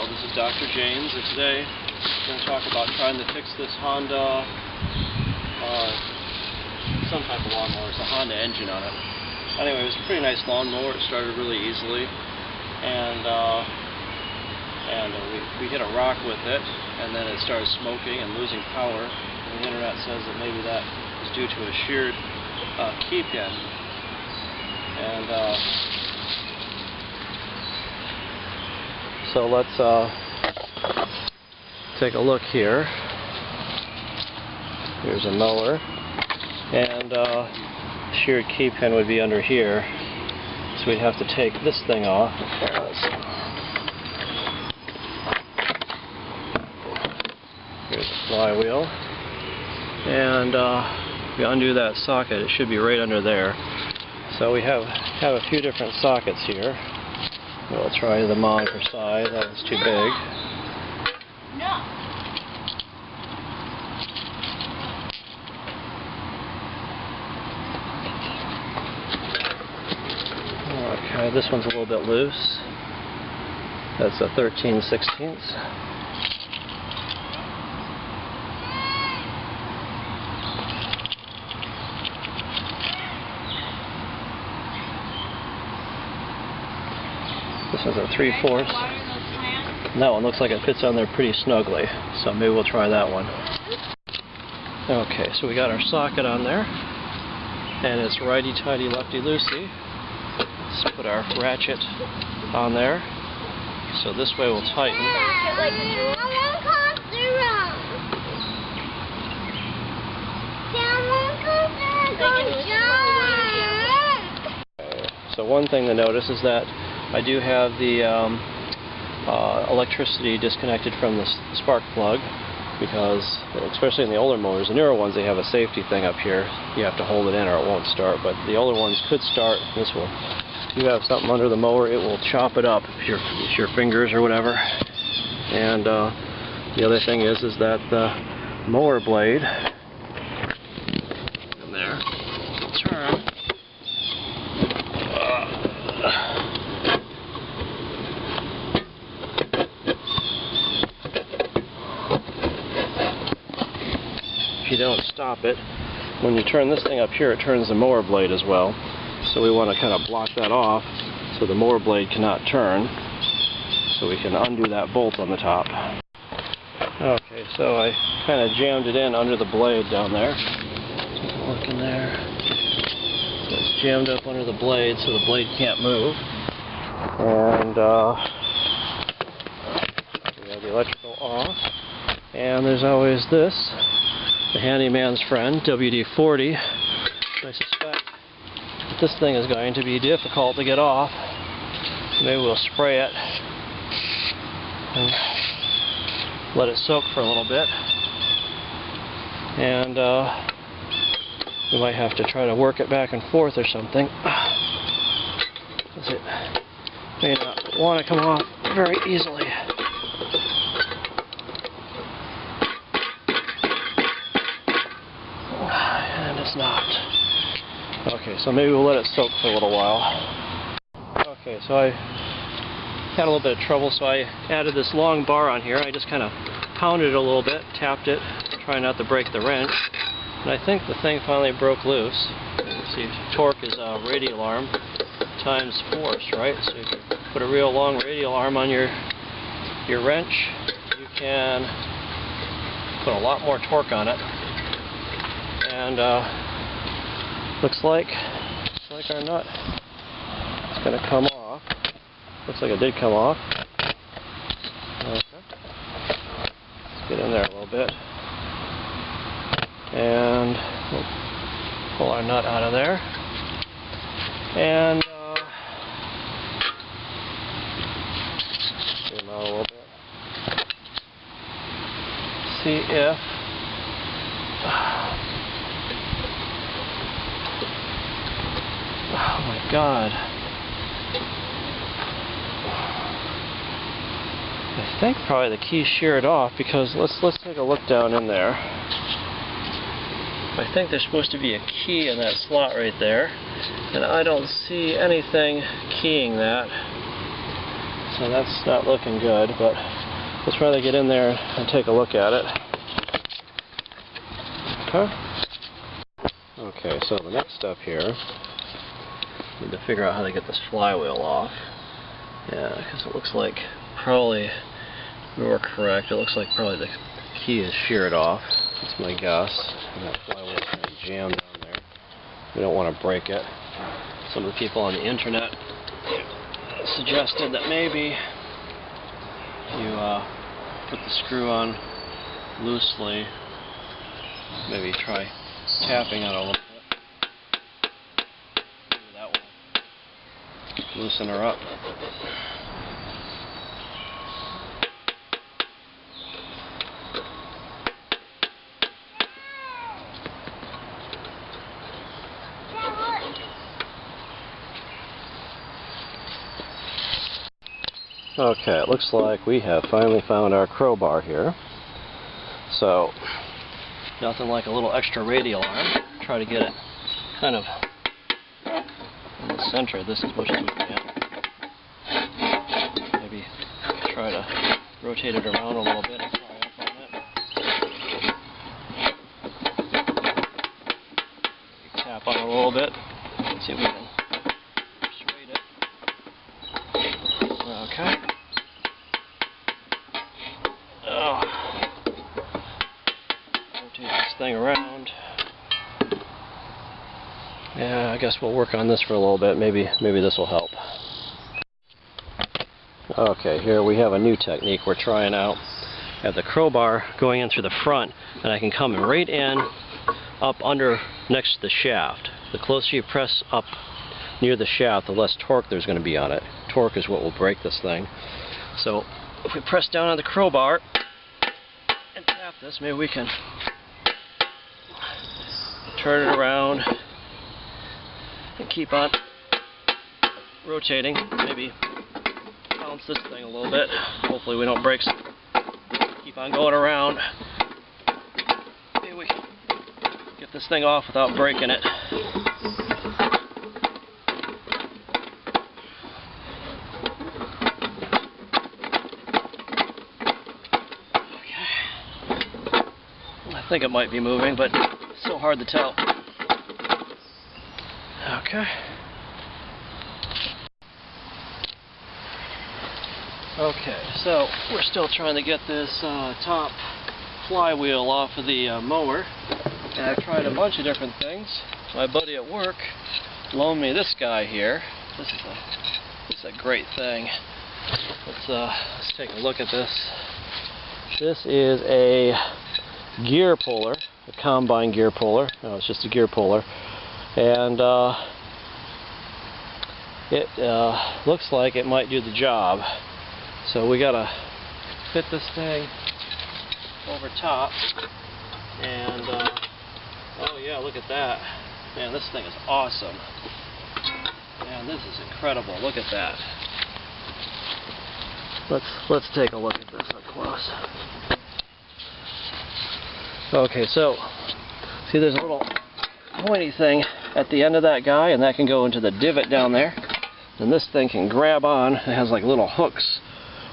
Hello, this is Dr. James, and today I'm going to talk about trying to fix this Honda, some type of lawnmower. It's a Honda engine on it. Anyway, it was a pretty nice lawnmower. It started really easily, and we hit a rock with it, and then it started smoking and losing power. And the internet says that maybe that is due to a sheared key pin. And so let's take a look here. Here's a mower, and sheared key pin would be under here, so we'd have to take this thing off. Here's a flywheel, and if we undo that socket, it should be right under there. So we have a few different sockets here. We'll try the monitor side. That was too big. No. Okay, this one's a little bit loose. That's a 13/16. This one's a 3/4. And that one looks like it fits on there pretty snugly, so maybe we'll try that one. Okay, so we got our socket on there, and it's righty-tighty, lefty-loosey. Let's put our ratchet on there, so this way we'll tighten. So one thing to notice is that I do have the electricity disconnected from the spark plug, because especially in the older motors, the newer ones, they have a safety thing up here. You have to hold it in or it won't start, but the older ones could start. This will. If you have something under the mower, it will chop it up, if your fingers or whatever. And the other thing is that the mower blade in there will turn. If you don't stop it, when you turn this thing up here, it turns the mower blade as well. So we want to kind of block that off so the mower blade cannot turn, so we can undo that bolt on the top. Okay, so I kind of jammed it in under the blade down there. Take a look in there. So it's jammed up under the blade so the blade can't move. And we have the electrical off. And there's always this, the handyman's friend, WD-40. I suspect this thing is going to be difficult to get off. Maybe we'll spray it and let it soak for a little bit, and we might have to try to work it back and forth or something, because it may not want to come off very easily. And it's not. Okay, so maybe we'll let it soak for a little while. Okay, so I had a little bit of trouble, so I added this long bar on here. I just kind of pounded it a little bit, tapped it, trying not to break the wrench. And I think the thing finally broke loose. See, torque is radial arm times force, right? So if you put a real long radial arm on your wrench, you can put a lot more torque on it. And looks like our nut is going to come off. Looks like it did come off. Okay. Let's get in there a little bit. And we'll pull our nut out of there. And zoom out a little bit. See if oh my God. I think probably the key's sheared off, because let's take a look down in there. I think there's supposed to be a key in that slot right there, and I don't see anything keying that. So that's not looking good, but let's try to get in there and take a look at it. Okay, so the next step here, need to figure out how to get this flywheel off. Yeah, because it looks like probably, if we were correct, it looks like probably the key is sheared off. That's my guess. And that flywheel is kind of jammed down there. We don't want to break it. Some of the people on the internet suggested that maybe you put the screw on loosely, maybe try tapping on it a little bit. Maybe that will loosen her up. Okay, it looks like we have finally found our crowbar here. So, nothing like a little extra radial arm. Try to get it kind of in the center of this as much as we can. Maybe try to rotate it around a little bit and pry up on it. Tap on it a little bit. Let's see if we can persuade it. Okay. Oh. Rotate this thing around. Yeah, I guess we'll work on this for a little bit. Maybe this will help. Okay, here we have a new technique we're trying out. I have the crowbar going in through the front, and I can come right in up under next to the shaft. The closer you press up near the shaft, the less torque there's going to be on it. Torque is what will break this thing. So if we press down on the crowbar and tap this, maybe we can turn it around and keep on rotating. Maybe bounce this thing a little bit. Hopefully we don't break some. Keep on going around. Maybe we can get this thing off without breaking it. I think it might be moving, but it's so hard to tell. Okay. Okay, so we're still trying to get this top flywheel off of the mower. And I've tried a bunch of different things. My buddy at work loaned me this guy here. This is a great thing. Let's take a look at this. This is a gear puller, a combine gear puller. No, it's just a gear puller. And it looks like it might do the job. So we gotta fit this thing over top. And oh yeah, look at that. Man, this thing is awesome. Man, this is incredible. Look at that. Let's take a look at this up close. Okay, so see there's a little pointy thing at the end of that guy, and that can go into the divot down there. And this thing can grab on. It has like little hooks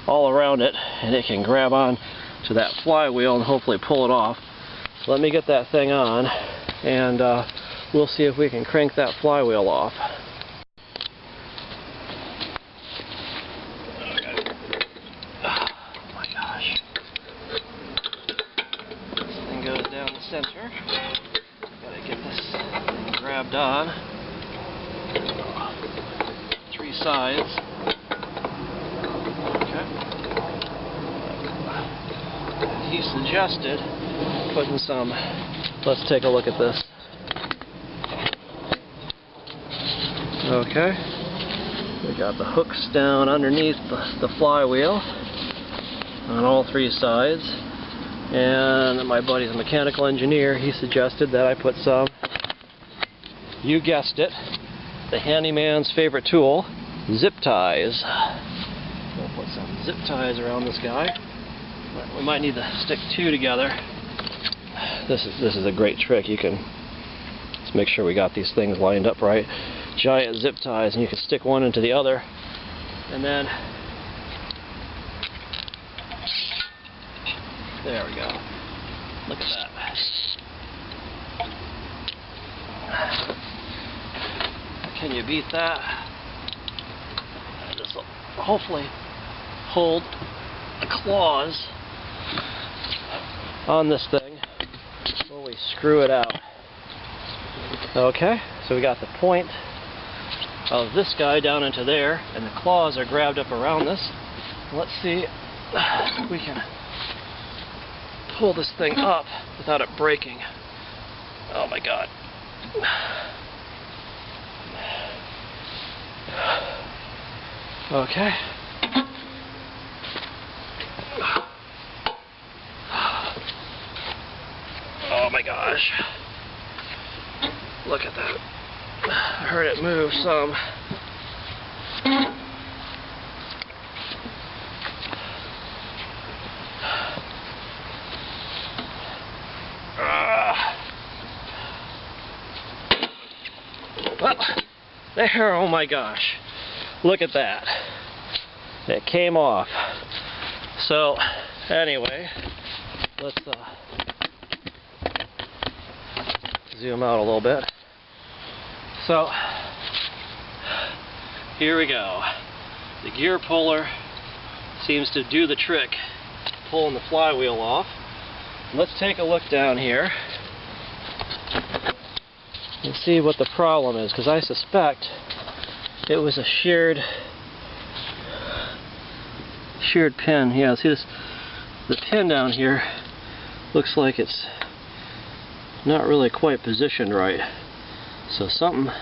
all around it, and it can grab on to that flywheel and hopefully pull it off. So let me get that thing on, and we'll see if we can crank that flywheel off. Center. Gotta get this thing grabbed on. 3 sides. Okay. He suggested putting some. Let's take a look at this. Okay. We got the hooks down underneath the flywheel on all 3 sides. And my buddy's a mechanical engineer. He suggested that I put some, you guessed it, the handyman's favorite tool, zip ties. We'll put some zip ties around this guy. We might need to stick 2 together. This is a great trick. You can just make sure we got these things lined up right. Giant zip ties, and you can stick one into the other, and then There we go. Look at that. Can you beat that? This will hopefully hold the claws on this thing while we screw it out. Okay, so we got the point of this guy down into there, and the claws are grabbed up around this. Let's see if we can pull this thing up without it breaking. Oh my god. Okay. Oh my gosh. Look at that. I heard it move some. Well, there, oh my gosh. Look at that. It came off. So, anyway, let's zoom out a little bit. So, here we go. The gear puller seems to do the trick, pulling the flywheel off. Let's take a look down here and see what the problem is, because I suspect it was a sheared pin. Yeah, see this? The pin down here looks like it's not really quite positioned right. So something,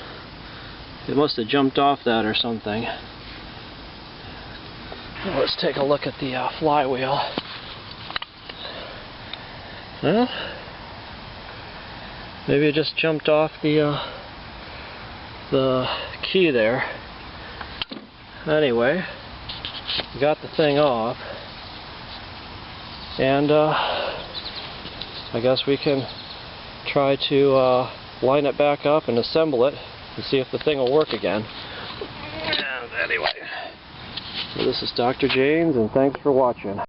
it must have jumped off that or something. Now let's take a look at the flywheel. Well, maybe it just jumped off the key there. Anyway, we got the thing off, and I guess we can try to line it back up and assemble it and see if the thing will work again. And anyway, so this is Dr. James, and thanks for watching.